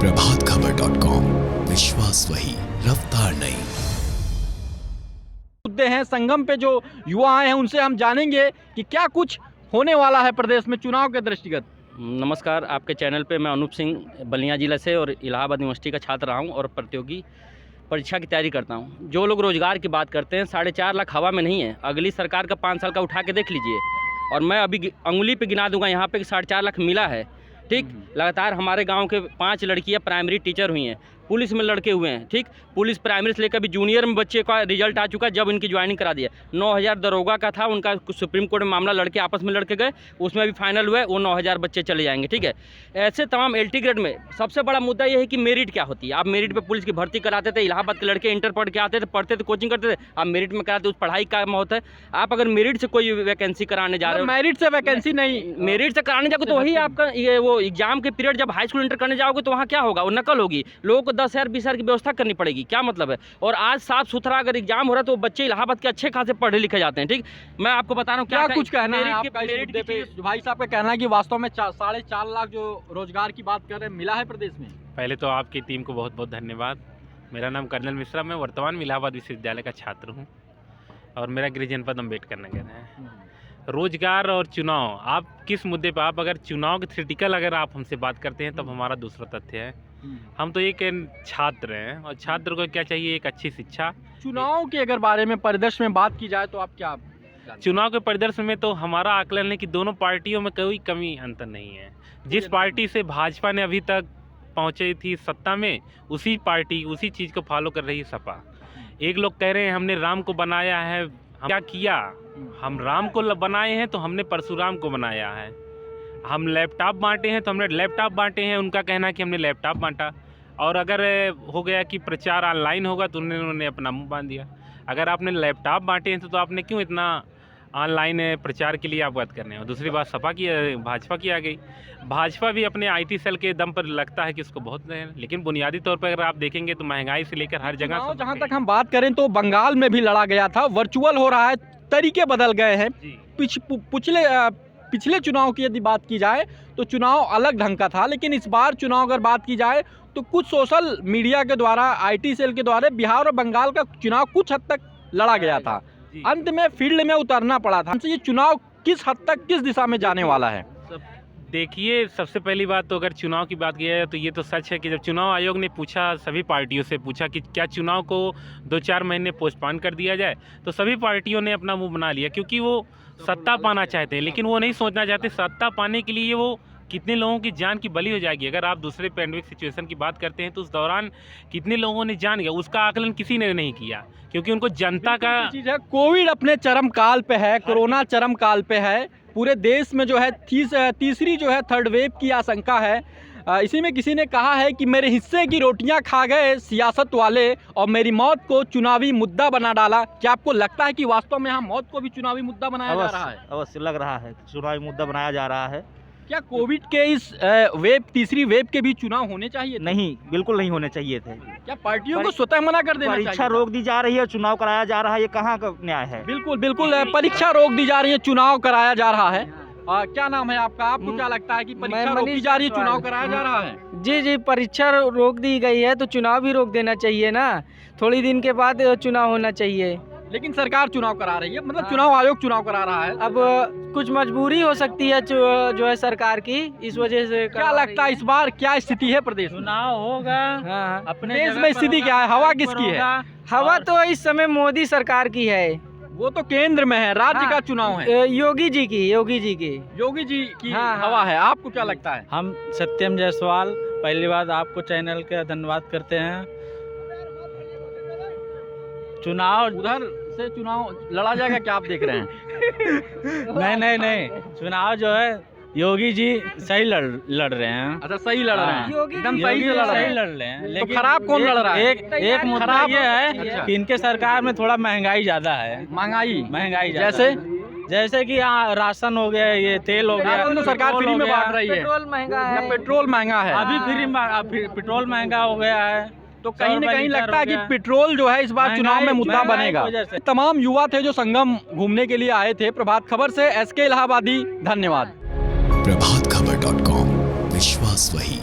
प्रभातखबर.com, विश्वास वही, रफ्तार नहीं। मुद्दे हैं संगम पे जो युवा आए हैं उनसे हम जानेंगे कि क्या कुछ होने वाला है प्रदेश में चुनाव के दृष्टिगत। नमस्कार, आपके चैनल पे मैं अनूप सिंह बलिया ज़िला से और इलाहाबाद यूनिवर्सिटी का छात्र रहा हूँ और प्रतियोगी परीक्षा की तैयारी करता हूँ। जो लोग रोज़गार की बात करते हैं 4.5 लाख हवा में नहीं है। अगली सरकार का 5 साल का उठा के देख लीजिए और मैं अभी अंगुली पे गिना दूंगा यहाँ पे कि 4.5 लाख मिला है। ठीक, लगातार हमारे गांव के 5 लड़कियां प्राइमरी टीचर हुई हैं, पुलिस में लड़के हुए हैं। ठीक, पुलिस प्राइमरी से लेकर भी जूनियर में बच्चे का रिजल्ट आ चुका है जब इनकी ज्वाइनिंग करा दिया। 9000 दरोगा का था, उनका सुप्रीम कोर्ट में मामला लड़के आपस में लड़के गए, उसमें भी फाइनल हुआ है, वो 9000 बच्चे चले जाएंगे। ठीक है, ऐसे तमाम LT ग्रेड में सबसे बड़ा मुद्दा ये है कि मेरिट क्या होती है। आप मेरिट पे पुलिस की भर्ती कराते थे, इलाहाबाद के लड़के इंटर पढ़ के आते थे, पढ़ते थे, कोचिंग करते थे, आप मेरिट में कराते, उस पढ़ाई का महत्व है। आप अगर मेरिट से कोई वैकेंसी कराने जा रहे हो, मेरिट से वैकेंसी नहीं, मेरिट से कराने जाओगे तो वही आपका ये वो एग्जाम के पीरियड जब हाई स्कूल इंटर करने जाओगे तो वहाँ क्या होगा, वो नकल होगी, लोगों को 10,000 20,000 की व्यवस्था करनी पड़ेगी। क्या मतलब है? और आज साफ सुथरा अगर एग्जाम हो रहा है तो बच्चे इलाहाबाद के अच्छे खासे पढ़े लिखे जाते हैं। ठीक, मैं आपको बता रहा हूँ क्या कुछ कहना है आपका इस मुद्दे पे। भाई साहब का कहना है कि वास्तव में 4.5 लाख जो रोजगार की बात कर रहे हैं मिला है प्रदेश में। पहले तो आपकी टीम को बहुत बहुत धन्यवाद। मेरा नाम कर्नल मिश्रा, मैं वर्तमान में इलाहाबाद विश्वविद्यालय का छात्र हूँ और मेरा गृह जनपद अम्बेडकर नगर है। रोजगार और चुनाव, आप किस मुद्दे पर, आप अगर चुनाव के थ्योरेटिकल अगर आप हमसे बात करते हैं तब हमारा दूसरा तथ्य है। हम तो एक छात्र हैं और छात्र को क्या चाहिए, एक अच्छी शिक्षा। चुनाव के अगर बारे में परिदृश्य में बात की जाए तो आप क्या चुनाव के परिदृश्य में तो हमारा आकलन है कि दोनों पार्टियों में कोई कमी अंतर नहीं है। जिस पार्टी से भाजपा ने अभी तक पहुंची थी सत्ता में, उसी पार्टी उसी चीज़ को फॉलो कर रही है सपा। एक लोग कह रहे हैं हमने राम को बनाया है, हम क्या किया, हम राम को बनाए हैं तो हमने परशुराम को बनाया है। हम लैपटॉप बांटे हैं तो हमने लैपटॉप बांटे हैं, उनका कहना है कि हमने लैपटॉप बांटा। और अगर हो गया कि प्रचार ऑनलाइन होगा तो उन्होंने अपना मुंह बांध दिया। अगर आपने लैपटॉप बांटे हैं तो आपने क्यों इतना ऑनलाइन प्रचार के लिए आप बात कर रहे हैं। और दूसरी बात सपा की, भाजपा की आ गई। भाजपा भी अपने IT सेल के दम पर लगता है कि उसको बहुत है, लेकिन बुनियादी तौर पर अगर आप देखेंगे तो महंगाई से लेकर हर जगह। जहाँ तक हम बात करें तो बंगाल में भी लड़ा गया था, वर्चुअल हो रहा है, तरीके बदल गए हैं। पिछले चुनाव की यदि बात की जाए तो चुनाव अलग ढंग का था, लेकिन इस बार चुनाव अगर बात की जाए तो कुछ सोशल मीडिया के द्वारा, IT सेल के द्वारा बिहार और बंगाल का चुनाव कुछ हद तक लड़ा गया था। अंत में फील्ड में उतरना पड़ा था। ये चुनाव किस हद तक किस दिशा में जाने वाला है? देखिए, सबसे पहली बात तो अगर चुनाव की बात की जाए तो ये तो सच है कि जब चुनाव आयोग ने पूछा, सभी पार्टियों से पूछा कि क्या चुनाव को 2-4 महीने पोस्टपोन कर दिया जाए, तो सभी पार्टियों ने अपना मुंह बना लिया, क्योंकि वो सत्ता पाना चाहते हैं। लेकिन वो नहीं सोचना चाहते सत्ता पाने के लिए वो कितने लोगों की जान की बलि हो जाएगी। अगर आप दूसरे पैंडेमिक सिचुएशन की बात करते हैं तो उस दौरान कितने लोगों ने जान गया, उसका आकलन किसी ने नहीं किया, क्योंकि उनको जनता का चीज़ है। कोविड अपने चरम काल पे है, कोरोना चरम काल पे है, पूरे देश में जो है तीसरी जो है थर्ड वेव की आशंका है। इसी में किसी ने कहा है कि मेरे हिस्से की रोटियां खा गए सियासत वाले और मेरी मौत को चुनावी मुद्दा बना डाला। क्या आपको लगता है कि वास्तव में यहाँ मौत को भी चुनावी मुद्दा बनाया जा रहा है? अवश्य लग रहा है, चुनावी मुद्दा बनाया जा रहा है। क्या कोविड के इस तीसरी वेव के भी चुनाव होने चाहिए थे? नहीं, बिल्कुल नहीं होने चाहिए थे। क्या पार्टियों को स्वतः मना कर देना चाहिए? परीक्षा रोक दी जा रही है, चुनाव कराया जा रहा है, ये कहाँ का न्याय है? बिल्कुल बिल्कुल, परीक्षा रोक दी जा रही है, चुनाव कराया जा रहा है। क्या नाम है आपका? आपको क्या लगता है कि परीक्षा रोकी जा रही है, चुनाव कराया जा रहा है? जी, परीक्षा रोक दी गई है तो चुनाव भी रोक देना चाहिए ना, थोड़ी दिन के बाद चुनाव होना चाहिए। लेकिन सरकार चुनाव करा रही है, मतलब चुनाव आयोग चुनाव करा रहा है। अब कुछ मजबूरी हो सकती है जो है सरकार की, इस वजह से। क्या लगता है इस बार क्या स्थिति है प्रदेश में? चुनाव होगा। हाँ, अपने देश में स्थिति क्या है? हवा किसकी है? हवा तो इस समय मोदी सरकार की है। वो तो केंद्र में है, राज्य का चुनाव है योगी जी की हवा है। आपको क्या लगता है? हम सत्यम जायसवाल, पहली बात आपको चैनल का धन्यवाद करते हैं। चुनाव उधर से चुनाव लड़ा जाएगा क्या आप देख रहे हैं? नहीं, चुनाव जो है योगी जी सही लड़ रहे हैं। अच्छा, सही लड़ रहे हैं, एकदम सही सही लड़ रहे हैं। तो खराब कौन लड़ रहा है? एक मुद्दा ये है कि इनके सरकार में थोड़ा महंगाई ज्यादा है। महंगाई जैसे कि राशन हो गया, ये तेल हो गया, तो सरकार फ्री में बांट रही है। पेट्रोल महंगा है, अभी पेट्रोल महंगा हो गया है। तो कहीं न कहीं लगता है कि पेट्रोल जो है इस बार चुनाव में मुद्दा बनेगा। तमाम युवा थे जो संगम घूमने के लिए आए थे। प्रभात खबर से SK इलाहाबादी, धन्यवाद। प्रभातखबर.com, विश्वास वही।